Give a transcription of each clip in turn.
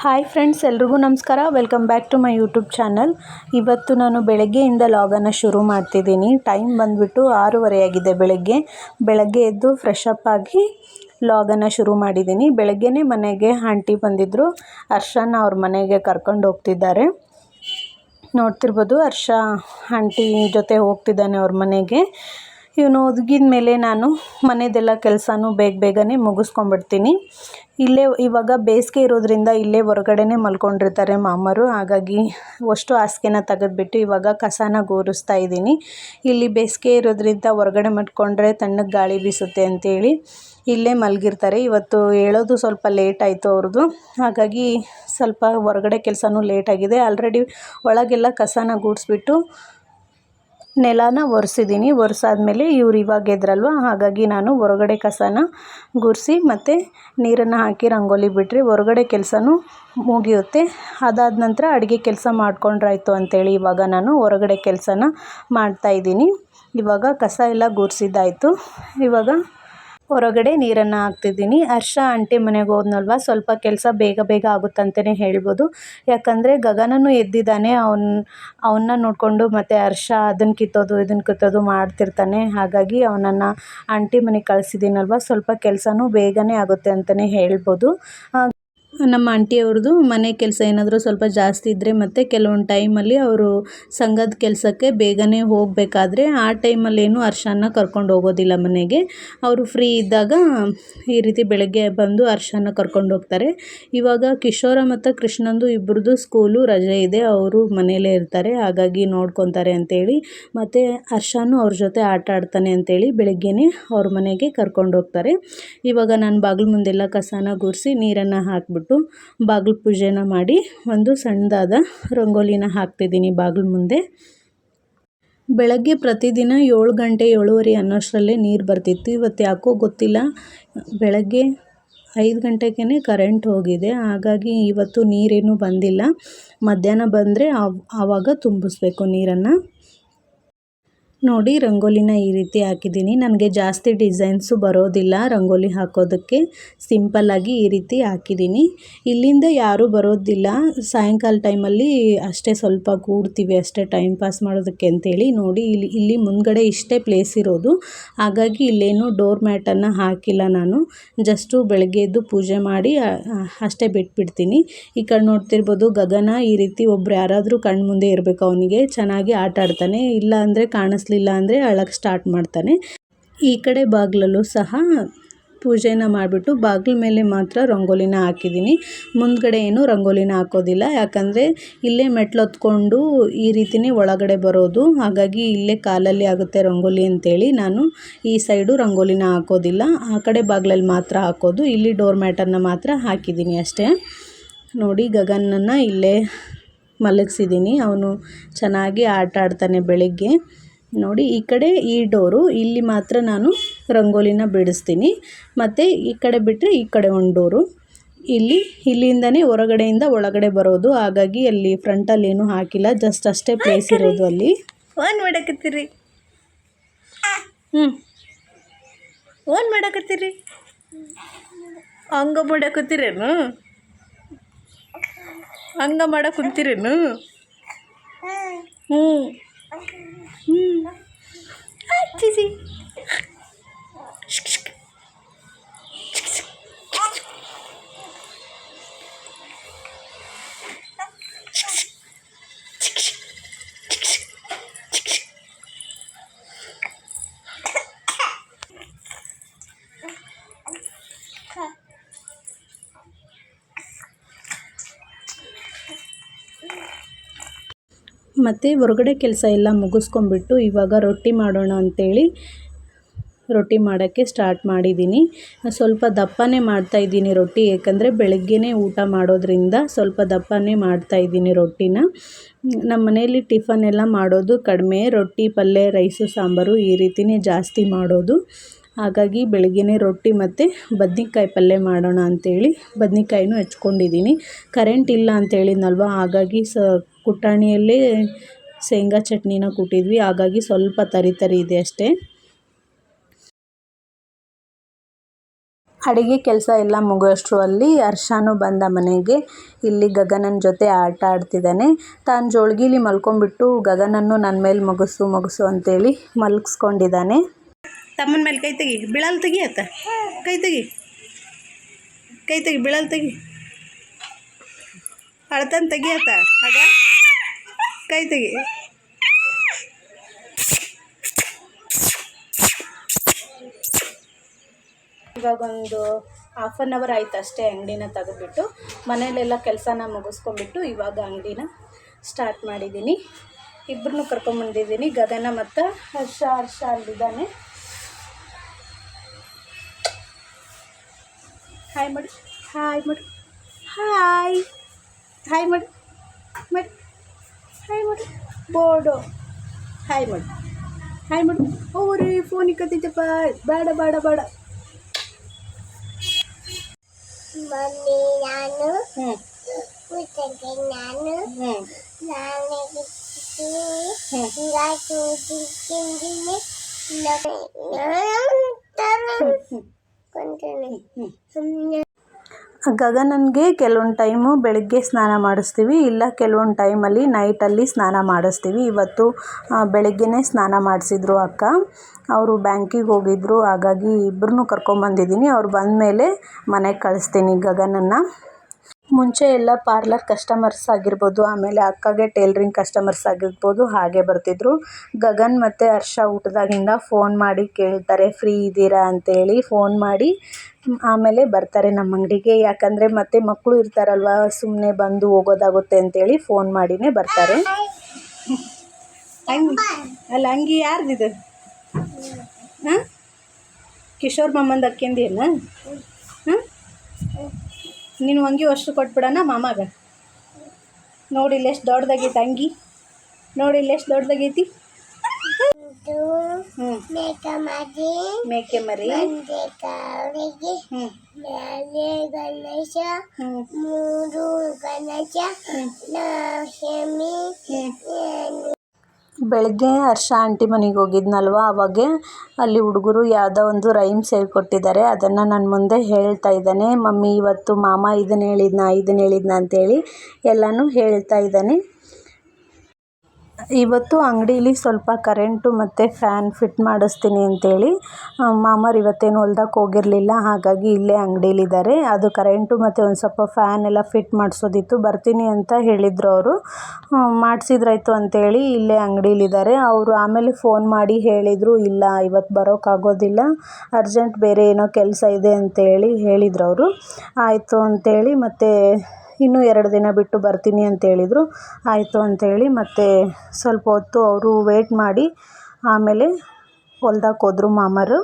Hi friends, ಎಲ್ರಿಗೂ ನಮಸ್ಕಾರ. Welcome back to my YouTube channel. ಇವತ್ತು ನಾನು ಬೆಳಗ್ಗೆಯಿಂದ ಲಾಗನ್ನು ಶುರು ಮಾಡ್ತಿದ್ದೀನಿ. ಟೈಮ್ ಬಂದುಬಿಟ್ಟು 6:30 ಆಗಿದೆ. ಬೆಳಗ್ಗೆ ಎದ್ದು ಫ್ರೆಶ್ ಅಪ್ ಆಗಿ ಲಾಗನ್ನು ಶುರು ಮಾಡಿದ್ದೀನಿ. ಬೆಳಗ್ಗೆನೇ ಮನೆಗೆ ಆಂಟಿ ಬಂದಿದ್ದರು. ಹರ್ಷನ ಅವ್ರ ಮನೆಗೆ ಕರ್ಕೊಂಡು ಹೋಗ್ತಿದ್ದಾರೆ. ನೋಡ್ತಿರ್ಬೋದು, ಹರ್ಷ ಆಂಟಿ ಜೊತೆ ಹೋಗ್ತಿದ್ದಾನೆ ಅವ್ರ ಮನೆಗೆ. ಇವನು ಒದಗಿದ ಮೇಲೆ ನಾನು ಮನೆಯದೆಲ್ಲ ಕೆಲಸನೂ ಬೇಗನೆ ಮುಗಿಸ್ಕೊಂಡ್ಬಿಡ್ತೀನಿ. ಇವಾಗ ಬೇಸಿಗೆ ಇರೋದ್ರಿಂದ ಇಲ್ಲೇ ಹೊರಗಡೆನೇ ಮಲ್ಕೊಂಡಿರ್ತಾರೆ ಮಾಮರು. ಹಾಗಾಗಿ ಅಷ್ಟು ಹಾಸಿಗೆನ ತೆಗೆದ್ಬಿಟ್ಟು ಇವಾಗ ಕಸನ ಗುಡಿಸ್ತಾ ಇದ್ದೀನಿ. ಇಲ್ಲಿ ಬೇಸಿಗೆ ಇರೋದ್ರಿಂದ ಹೊರಗಡೆ ಮಲ್ಕೊಂಡ್ರೆ ತಣ್ಣಗೆ ಗಾಳಿ ಬೀಸುತ್ತೆ ಅಂತೇಳಿ ಇಲ್ಲೇ ಮಲಗಿರ್ತಾರೆ. ಇವತ್ತು ಹೇಳೋದು ಸ್ವಲ್ಪ ಲೇಟ್ ಆಯಿತು ಅವ್ರದ್ದು. ಹಾಗಾಗಿ ಸ್ವಲ್ಪ ಹೊರಗಡೆ ಕೆಲಸನೂ ಲೇಟಾಗಿದೆ. ಆಲ್ರೆಡಿ ಒಳಗೆಲ್ಲ ಕಸನ ಗುಡಿಸ್ಬಿಟ್ಟು ನೆಲನ ಒರೆಸಿದ್ದೀನಿ. ಒರೆಸಾದ್ಮೇಲೆ ಇವ್ರು ಇವಾಗ ಎದ್ರಲ್ವ, ಹಾಗಾಗಿ ನಾನು ಹೊರಗಡೆ ಕಸನ ಗುಡಿಸಿ ಮತ್ತು ನೀರನ್ನು ಹಾಕಿ ರಂಗೋಲಿ ಬಿಟ್ಟರೆ ಹೊರಗಡೆ ಕೆಲಸನೂ ಮುಗಿಯುತ್ತೆ. ಅದಾದ ನಂತರ ಅಡುಗೆ ಕೆಲಸ ಮಾಡ್ಕೊಂಡ್ರಾಯ್ತು ಅಂಥೇಳಿ ಇವಾಗ ನಾನು ಹೊರಗಡೆ ಕೆಲಸನ ಮಾಡ್ತಾಯಿದ್ದೀನಿ. ಇವಾಗ ಕಸ ಎಲ್ಲ ಗುಡಿಸಿದ್ದಾಯಿತು. ಇವಾಗ ಹೊರಗಡೆ ನೀರನ್ನು ಹಾಕ್ತಿದ್ದೀನಿ. ಹರ್ಷ ಆಂಟಿ ಮನೆಗೆ ಹೋದ್ನಲ್ವ, ಸ್ವಲ್ಪ ಕೆಲಸ ಬೇಗ ಆಗುತ್ತಂತಲೇ ಹೇಳ್ಬೋದು. ಯಾಕಂದರೆ ಗಗನನೂ ಎದ್ದಿದ್ದಾನೆ. ಅವನ್ನ ನೋಡಿಕೊಂಡು ಮತ್ತು ಹರ್ಷ ಅದನ್ನು ಕಿತ್ತೋದು ಇದನ್ನು ಕಿತ್ತೋದು ಮಾಡ್ತಿರ್ತಾನೆ. ಹಾಗಾಗಿ ಅವನನ್ನು ಆಂಟಿ ಮನೆಗೆ ಕಳಿಸಿದ್ದೀನಲ್ವ, ಸ್ವಲ್ಪ ಕೆಲಸನೂ ಬೇಗನೆ ಆಗುತ್ತೆ ಅಂತಲೇ ಹೇಳ್ಬೋದು. ನಮ್ಮ ಆಂಟಿಯವ್ರದ್ದು ಮನೆ ಕೆಲಸ ಏನಾದರೂ ಸ್ವಲ್ಪ ಜಾಸ್ತಿ ಇದ್ದರೆ ಮತ್ತು ಕೆಲವೊಂದು ಟೈಮಲ್ಲಿ ಅವರು ಸಂಘದ ಕೆಲಸಕ್ಕೆ ಬೇಗನೆ ಹೋಗಬೇಕಾದ್ರೆ ಆ ಟೈಮಲ್ಲೇನು ಹರ್ಷನ ಕರ್ಕೊಂಡು ಹೋಗೋದಿಲ್ಲ ಮನೆಗೆ. ಅವರು ಫ್ರೀ ಇದ್ದಾಗ ಈ ರೀತಿ ಬೆಳಗ್ಗೆ ಬಂದು ಹರ್ಷನ ಕರ್ಕೊಂಡು ಹೋಗ್ತಾರೆ. ಇವಾಗ ಕಿಶೋರ ಮತ್ತು ಕೃಷ್ಣಂದು ಇಬ್ಬರದು ಸ್ಕೂಲು ರಜೆ ಇದೆ. ಅವರು ಮನೆಯಲ್ಲೇ ಇರ್ತಾರೆ, ಹಾಗಾಗಿ ನೋಡ್ಕೊತಾರೆ ಅಂತೇಳಿ. ಮತ್ತು ಹರ್ಷನೂ ಅವ್ರ ಜೊತೆ ಆಟ ಆಡ್ತಾನೆ ಅಂತೇಳಿ ಬೆಳಗ್ಗೆನೇ ಅವ್ರ ಮನೆಗೆ ಕರ್ಕೊಂಡು ಹೋಗ್ತಾರೆ. ಇವಾಗ ನಾನು ಬಾಗಿಲು ಮುಂದೆಲ್ಲ ಕಸನ ಗುಡಿಸಿ ನೀರನ್ನು ಹಾಕಿಬಿಟ್ಟು ಬಾಗಿಲು ಪೂಜೆನ ಮಾಡಿ ಒಂದು ಸಣ್ಣದಾದ ರಂಗೋಲಿನ ಹಾಕ್ತಿದ್ದೀನಿ ಬಾಗಿಲು ಮುಂದೆ. ಬೆಳಗ್ಗೆ ಪ್ರತಿದಿನ 7 ಗಂಟೆ 7:30 ಅನ್ನೋಷ್ಟರಲ್ಲೇ ನೀರು ಬರ್ತಿತ್ತು. ಇವತ್ತು ಯಾಕೋ ಗೊತ್ತಿಲ್ಲ, ಬೆಳಗ್ಗೆ 5 ಗಂಟೆಗೇ ಕರೆಂಟ್ ಹೋಗಿದೆ. ಹಾಗಾಗಿ ಇವತ್ತು ನೀರೇನು ಬಂದಿಲ್ಲ. ಮಧ್ಯಾಹ್ನ ಬಂದರೆ ಆವಾಗ ತುಂಬಿಸ್ಬೇಕು ನೀರನ್ನು. ನೋಡಿ, ರಂಗೋಲಿನ ಈ ರೀತಿ ಹಾಕಿದ್ದೀನಿ. ನನಗೆ ಜಾಸ್ತಿ ಡಿಸೈನ್ಸು ಬರೋದಿಲ್ಲ ರಂಗೋಲಿ ಹಾಕೋದಕ್ಕೆ. ಸಿಂಪಲ್ಲಾಗಿ ಈ ರೀತಿ ಹಾಕಿದ್ದೀನಿ. ಇಲ್ಲಿಂದ ಯಾರೂ ಬರೋದಿಲ್ಲ. ಸಾಯಂಕಾಲ ಟೈಮಲ್ಲಿ ಅಷ್ಟೇ ಸ್ವಲ್ಪ ಕೂಡ್ತೀವಿ ಅಷ್ಟೇ, ಟೈಮ್ ಪಾಸ್ ಮಾಡೋದಕ್ಕೆ ಅಂತೇಳಿ. ನೋಡಿ, ಇಲ್ಲಿ ಮುಂದ್ಗಡೆ ಇಷ್ಟೇ ಪ್ಲೇಸ್ ಇರೋದು. ಹಾಗಾಗಿ ಇಲ್ಲೇನು ಡೋರ್ ಮ್ಯಾಟನ್ನು ಹಾಕಿಲ್ಲ ನಾನು. ಜಸ್ಟು ಬೆಳಗ್ಗೆ ಎದ್ದು ಪೂಜೆ ಮಾಡಿ ಅಷ್ಟೇ ಬಿಟ್ಬಿಡ್ತೀನಿ. ಈ ಕಡೆ ನೋಡ್ತಿರ್ಬೋದು, ಗಗನ ಈ ರೀತಿ ಒಬ್ರು ಯಾರಾದರೂ ಕಣ್ಣು ಮುಂದೆ ಇರಬೇಕು. ಅವನಿಗೆ ಚೆನ್ನಾಗಿ ಆಟ ಆಡ್ತಾನೆ. ಇಲ್ಲ ಅಂದರೆ ಕಾಣಿಸ್ಲಿಲ್ಲ ಅಂದರೆ ಅಳಕ್ಕೆ ಸ್ಟಾರ್ಟ್ ಮಾಡ್ತಾನೆ. ಈ ಕಡೆ ಬಾಗಿಲಲ್ಲೂ ಸಹ ಪೂಜೆನ ಮಾಡಿಬಿಟ್ಟು ಬಾಗಿಲ ಮೇಲೆ ಮಾತ್ರ ರಂಗೋಲಿನ ಹಾಕಿದ್ದೀನಿ. ಮುಂದ್ಗಡೆ ಏನು ರಂಗೋಲಿನ ಹಾಕೋದಿಲ್ಲ. ಯಾಕಂದರೆ ಇಲ್ಲೇ ಮೆಟ್ಲು ಹೊತ್ಕೊಂಡು ಈ ರೀತಿಯೇ ಒಳಗಡೆ ಬರೋದು. ಹಾಗಾಗಿ ಇಲ್ಲೇ ಕಾಲಲ್ಲಿ ಆಗುತ್ತೆ ರಂಗೋಲಿ ಅಂತೇಳಿ ನಾನು ಈ ಸೈಡು ರಂಗೋಲಿನ ಹಾಕೋದಿಲ್ಲ. ಆ ಕಡೆ ಬಾಗಿಲಲ್ಲಿ ಮಾತ್ರ ಹಾಕೋದು. ಇಲ್ಲಿ ಡೋರ್ ಮ್ಯಾಟನ್ನು ಮಾತ್ರ ಹಾಕಿದ್ದೀನಿ ಅಷ್ಟೇ. ನೋಡಿ, ಗಗನನ್ನು ಇಲ್ಲೇ ಮಲಗಿಸಿದ್ದೀನಿ. ಅವನು ಚೆನ್ನಾಗಿ ಆಟ ಆಡ್ತಾನೆ ಬೆಳಗ್ಗೆ. ನೋಡಿ, ಈ ಕಡೆ ಈ ಡೋರು, ಇಲ್ಲಿ ಮಾತ್ರ ನಾನು ರಂಗೋಲಿನ ಬಿಡಿಸ್ತೀನಿ. ಮತ್ತು ಈ ಕಡೆ ಬಿಟ್ಟರೆ ಈ ಕಡೆ ಒಂದು ಡೋರು. ಇಲ್ಲಿಂದನೇ ಹೊರಗಡೆಯಿಂದ ಒಳಗಡೆ ಬರೋದು. ಹಾಗಾಗಿ ಅಲ್ಲಿ ಫ್ರಂಟಲ್ಲಿ ಏನೂ ಹಾಕಿಲ್ಲ, ಜಸ್ಟ್ ಅಷ್ಟೇ ಪ್ಲೇಸ್ ಇರೋದು ಅಲ್ಲಿ. ಓನ್ ಮಾಡಕತ್ತೀರಿ ಓನ್ ಮಾಡಕತ್ತೀರಿ ಹಂಗ ಮಾಡಕತ್ತೀರೇನು? ಹಂಗ ಮಾಡಕ್ಕೆ ಕುಂತೀರೇನು? ಚಿಸಿ ಮತ್ತು ಹೊರಗಡೆ ಕೆಲಸ ಎಲ್ಲ ಮುಗಿಸ್ಕೊಂಡ್ಬಿಟ್ಟು ಇವಾಗ ರೊಟ್ಟಿ ಮಾಡೋಣ ಅಂಥೇಳಿ ರೊಟ್ಟಿ ಮಾಡೋಕ್ಕೆ ಸ್ಟಾರ್ಟ್ ಮಾಡಿದ್ದೀನಿ. ಸ್ವಲ್ಪ ದಪ್ಪನೇ ಮಾಡ್ತಾಯಿದ್ದೀನಿ ರೊಟ್ಟಿ, ಏಕೆಂದರೆ ಬೆಳಗ್ಗೆನೇ ಊಟ ಮಾಡೋದ್ರಿಂದ ಸ್ವಲ್ಪ ದಪ್ಪನೇ ಮಾಡ್ತಾಯಿದ್ದೀನಿ ರೊಟ್ಟಿನ. ನಮ್ಮ ಮನೆಯಲ್ಲಿ ಟಿಫನ್ ಎಲ್ಲ ಮಾಡೋದು ಕಡಿಮೆ. ರೊಟ್ಟಿ, ಪಲ್ಯ, ರೈಸು, ಸಾಂಬಾರು ಈ ರೀತಿಯೇ ಜಾಸ್ತಿ ಮಾಡೋದು. ಹಾಗಾಗಿ ಬೆಳಗ್ಗೆನೇ ರೊಟ್ಟಿ ಮತ್ತು ಬದ್ನೆಕಾಯಿ ಪಲ್ಯ ಮಾಡೋಣ ಅಂಥೇಳಿ ಬದ್ನೆಕಾಯಿನೂ ಹೆಚ್ಕೊಂಡಿದ್ದೀನಿ. ಕರೆಂಟ್ ಇಲ್ಲ ಅಂತೇಳಿದ್ನಲ್ವ, ಹಾಗಾಗಿ ಕುಟ್ಟಾಣಿಯಲ್ಲೇ ಶೇಂಗಾ ಚಟ್ನಿನ ಕುಟ್ಟಿದ್ವಿ. ಹಾಗಾಗಿ ಸ್ವಲ್ಪ ತರಿ ಇದೆ ಅಷ್ಟೇ. ಅಡುಗೆ ಕೆಲಸ ಎಲ್ಲ ಮುಗಿಯೋಷ್ಟರಲ್ಲಿ ಹರ್ಷನೂ ಬಂದ ಮನೆಗೆ. ಇಲ್ಲಿ ಗಗನನ ಜೊತೆ ಆಟ ಆಡ್ತಿದ್ದಾನೆ. ತಾನು ಜೋಳ್ಗಿಲಿ ಮಲ್ಕೊಂಡ್ಬಿಟ್ಟು ಗಗನನ್ನು ನನ್ನ ಮೇಲೆ ಮಗಸು ಅಂತೇಳಿ ಮಲಗಿಸ್ಕೊಂಡಿದ್ದಾನೆ. ತಮ್ಮನ ಮೇಲೆ ಕೈ ತೆಗಿ, ಬೀಳಲ್ ತೆಗಿ ಆತ. ಕೈ ತೆಗಿ ಬೀಳಲ್ ತೆಗಿ. ಅಳ್ತಾನ ತೆಗಿ ಆತ. ಆಗ ಕೈ ತೆಗಿ. ಇವಾಗೊಂದು 1/2 ಅವರ್ ಆಯ್ತು ಅಷ್ಟೇ ಅಂಗಡಿನ ತೆಗೆದುಬಿಟ್ಟು. ಮನೇಲೆಲ್ಲ ಕೆಲಸನ ಮುಗಿಸ್ಕೊಂಡ್ಬಿಟ್ಟು ಇವಾಗ ಅಂಗಡಿನ ಸ್ಟಾರ್ಟ್ ಮಾಡಿದ್ದೀನಿ. ಇಬ್ಬರನ್ನೂ ಕರ್ಕೊಂಬಂದಿದ್ದೀನಿ, ಗಗನ ಮತ್ತು ಹರ್ಷ ಅಲ್ಲಿದ್ದಾನೆ. ಹಾಯ್ ಮಾಡಿ ಬೋರ್ಡು ಹಾಯ್ ಮಾಡಿ ಅವ್ರಿ ಫೋನಿಗೆ ಕತ್ತಿದ್ದಪ್ಪ. ಬೇಡ ಮಮ್ಮಿ ನಾನು ಹ್ಞೂ ಗಗನನ್ಗೆ ಕೆಲವೊಂದು ಟೈಮು ಬೆಳಗ್ಗೆ ಸ್ನಾನ ಮಾಡಿಸ್ತೀವಿ, ಇಲ್ಲ ಕೆಲವೊಂದು ಟೈಮಲ್ಲಿ ನೈಟಲ್ಲಿ ಸ್ನಾನ ಮಾಡಿಸ್ತೀವಿ. ಇವತ್ತು ಬೆಳಗ್ಗೆನೇ ಸ್ನಾನ ಮಾಡಿಸಿದ್ರು ಅಕ್ಕ. ಅವರು ಬ್ಯಾಂಕಿಗೆ ಹೋಗಿದ್ರು, ಹಾಗಾಗಿ ಇಬ್ಬರನ್ನೂ ಕರ್ಕೊಂಬಂದಿದ್ದೀನಿ. ಅವ್ರು ಬಂದಮೇಲೆ ಮನೆಗೆ ಕಳಿಸ್ತೀನಿ ಗಗನನ್ನು. ಮುಂಚೆ ಎಲ್ಲ ಪಾರ್ಲರ್ ಕಸ್ಟಮರ್ಸ್ ಆಗಿರ್ಬೋದು, ಆಮೇಲೆ ಅಕ್ಕಗೆ ಟೇಲ್ರಿಂಗ್ ಕಸ್ಟಮರ್ಸ್ ಆಗಿರ್ಬೋದು, ಹಾಗೆ ಬರ್ತಿದ್ರು. ಗಗನ್ ಮತ್ತು ಹರ್ಷ ಊಟದಾಗಿಂದ ಫೋನ್ ಮಾಡಿ ಕೇಳ್ತಾರೆ ಫ್ರೀ ಇದ್ದೀರಾ ಅಂತೇಳಿ. ಫೋನ್ ಮಾಡಿ ಆಮೇಲೆ ಬರ್ತಾರೆ ನಮ್ಮ ಅಂಗಡಿಗೆ. ಯಾಕಂದರೆ ಮತ್ತೆ ಮಕ್ಕಳು ಇರ್ತಾರಲ್ವ, ಸುಮ್ಮನೆ ಬಂದು ಹೋಗೋದಾಗುತ್ತೆ ಅಂತೇಳಿ ಫೋನ್ ಮಾಡಿನೇ ಬರ್ತಾರೆ. ಅಂಗಿ ಯಾರ್ದಿದು? ಹಾಂ, ಕಿಶೋರ್ ಮಾಮಂದು ಅಕ್ಕಿಂದೇನ? ಹಾಂ, ನೀನು ಅಂಗಿ ಅಷ್ಟು ಕೊಟ್ಬಿಡೋಣ ಮಾಮಾಗ. ನೋಡಿ ಇಲ್ಲಿ ಎಷ್ಟು ದೊಡ್ಡದಾಗೈತಿ ಅಂಗಿ, ನೋಡಿ ಇಲ್ಲಿ ಎಷ್ಟು ದೊಡ್ಡದಾಗೈತಿ. ಮೇಕೆ ಮರಿ, ಗಣೇಶ, 3 ಗಣೇಶ, ಬೆಳಗ್ಗೆ ಹರ್ಷ ಆಂಟಿ ಮನೆಗೆ ಹೋಗಿದ್ನಲ್ವ, ಅವಾಗೆ ಅಲ್ಲಿ ಹುಡುಗರು ಯಾವುದೋ ಒಂದು ರೈಮ್ಸ್ ಹೇಳ್ಕೊಟ್ಟಿದ್ದಾರೆ. ಅದನ್ನು ನನ್ನ ಮುಂದೆ ಹೇಳ್ತಾ ಇದ್ದಾನೆ. ಮಮ್ಮಿ ಇವತ್ತು ಮಾಮ ಇದನ್ನು ಹೇಳಿದ್ನ ಅಂತೇಳಿ ಎಲ್ಲನೂ ಹೇಳ್ತಾ ಇದ್ದಾನೆ. ಇವತ್ತು ಅಂಗಡೀಲಿ ಸ್ವಲ್ಪ ಕರೆಂಟು ಮತ್ತು ಫ್ಯಾನ್ ಫಿಟ್ ಮಾಡಿಸ್ತೀನಿ ಅಂತೇಳಿ ಮಾಮರು ಇವತ್ತೇನು ಹೊಲ್ದಕ್ಕೆ ಹೋಗಿರಲಿಲ್ಲ, ಹಾಗಾಗಿ ಇಲ್ಲೇ ಅಂಗಡೀಲಿದ್ದಾರೆ. ಅದು ಕರೆಂಟು ಮತ್ತು ಒಂದು ಸ್ವಲ್ಪ ಫ್ಯಾನ್ ಎಲ್ಲ ಫಿಟ್ ಮಾಡಿಸೋದಿತ್ತು, ಬರ್ತೀನಿ ಅಂತ ಹೇಳಿದರು ಅವರು. ಮಾಡಿಸಿದ್ರಾಯ್ತು ಅಂತೇಳಿ ಇಲ್ಲೇ ಅಂಗಡೀಲಿದ್ದಾರೆ ಅವರು. ಆಮೇಲೆ ಫೋನ್ ಮಾಡಿ ಹೇಳಿದರು, ಇಲ್ಲ ಇವತ್ತು ಬರೋಕ್ಕಾಗೋದಿಲ್ಲ, ಅರ್ಜೆಂಟ್ ಬೇರೆ ಏನೋ ಕೆಲಸ ಇದೆ ಅಂತೇಳಿ ಹೇಳಿದ್ರು ಅವರು. ಆಯಿತು ಅಂತೇಳಿ ಮತ್ತೆ ಇನ್ನೂ 2 ದಿನ ಬಿಟ್ಟು ಬರ್ತೀನಿ ಅಂತೇಳಿದರು. ಆಯಿತು ಅಂತೇಳಿ ಮತ್ತೆ ಸ್ವಲ್ಪ ಹೊತ್ತು ಅವರು ವೇಟ್ ಮಾಡಿ ಆಮೇಲೆ ಹೊಲ್ದಕ್ಕೆ ಹೋದರು ಮಾಮರು.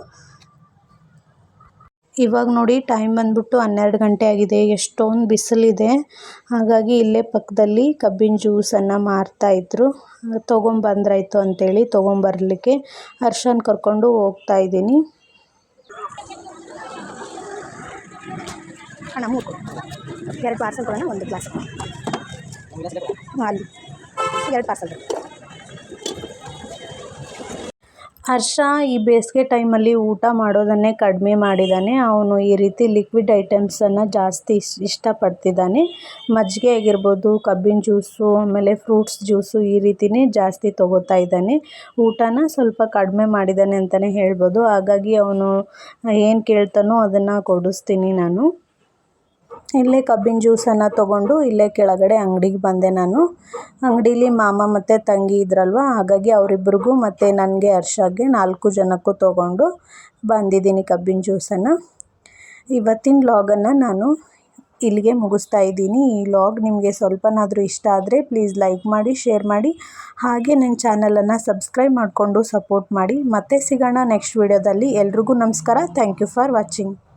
ಇವಾಗ ನೋಡಿ ಟೈಮ್ ಬಂದ್ಬಿಟ್ಟು 12 ಗಂಟೆ ಆಗಿದೆ. ಎಷ್ಟೊಂದು ಬಿಸಿಲಿದೆ, ಹಾಗಾಗಿ ಇಲ್ಲೇ ಪಕ್ಕದಲ್ಲಿ ಕಬ್ಬಿನ ಜ್ಯೂಸನ್ನು ಮಾರ್ತಾಯಿದ್ರು. ತೊಗೊಂಬಂದ್ರಾಯ್ತು ಅಂತೇಳಿ ತೊಗೊಂಬರ್ಲಿಕ್ಕೆ ಹರ್ಷನ್ ಕರ್ಕೊಂಡು ಹೋಗ್ತಾಯಿದ್ದೀನಿ. ಅಣ್ಣ 2 ಪಾರ್ಸಲ್ ಕೊಡೋಣ, 1 ಗ್ಲಾಸ್ ಅಲ್ಲಿ 2 ಪಾರ್ಸಲ್. ಹರ್ಷ ಈ ಬೇಸಿಗೆ ಟೈಮಲ್ಲಿ ಊಟ ಮಾಡೋದನ್ನೇ ಕಡಿಮೆ ಮಾಡಿದ್ದಾನೆ. ಅವನು ಈ ರೀತಿ ಲಿಕ್ವಿಡ್ ಐಟಮ್ಸನ್ನು ಜಾಸ್ತಿ ಇಷ್ಟಪಡ್ತಿದ್ದಾನೆ. ಮಜ್ಜಿಗೆ ಆಗಿರ್ಬೋದು, ಕಬ್ಬಿನ ಜ್ಯೂಸು, ಆಮೇಲೆ ಫ್ರೂಟ್ಸ್ ಜ್ಯೂಸು, ಈ ರೀತಿಯೇ ಜಾಸ್ತಿ ತೊಗೋತಾ ಇದ್ದಾನೆ. ಊಟನ ಸ್ವಲ್ಪ ಕಡಿಮೆ ಮಾಡಿದ್ದಾನೆ ಅಂತಲೇ ಹೇಳ್ಬೋದು. ಹಾಗಾಗಿ ಅವನು ಏನು ಕೇಳ್ತಾನೋ ಅದನ್ನು ಕೊಡಿಸ್ತೀನಿ ನಾನು. ಇಲ್ಲೇ ಕಬ್ಬಿನ ಜ್ಯೂಸನ್ನು ತೊಗೊಂಡು ಇಲ್ಲೇ ಕೆಳಗಡೆ ಅಂಗಡಿಗೆ ಬಂದೆ ನಾನು. ಅಂಗಡೀಲಿ ಮಾಮ ಮತ್ತು ತಂಗಿ ಇದ್ರಲ್ವ, ಹಾಗಾಗಿ ಅವರಿಬ್ಬರಿಗೂ ಮತ್ತು ನನಗೆ ಹರ್ಷಗೆ 4 ಜನಕ್ಕೂ ತೊಗೊಂಡು ಬಂದಿದ್ದೀನಿ ಕಬ್ಬಿನ ಜ್ಯೂಸನ್ನು. ಇವತ್ತಿನ ವ್ಲಾಗನ್ನು ನಾನು ಇಲ್ಲಿಗೆ ಮುಗಿಸ್ತಾ ಇದ್ದೀನಿ. ಈ ವ್ಲಾಗ್ ನಿಮಗೆ ಸ್ವಲ್ಪನಾದರೂ ಇಷ್ಟ ಆದರೆ ಪ್ಲೀಸ್ ಲೈಕ್ ಮಾಡಿ, ಶೇರ್ ಮಾಡಿ, ಹಾಗೆ ನನ್ನ ಚಾನಲನ್ನು ಸಬ್ಸ್ಕ್ರೈಬ್ ಮಾಡಿಕೊಂಡು ಸಪೋರ್ಟ್ ಮಾಡಿ. ಮತ್ತೆ ಸಿಗೋಣ ನೆಕ್ಸ್ಟ್ ವಿಡಿಯೋದಲ್ಲಿ. ಎಲ್ರಿಗೂ ನಮಸ್ಕಾರ. Thank you for watching.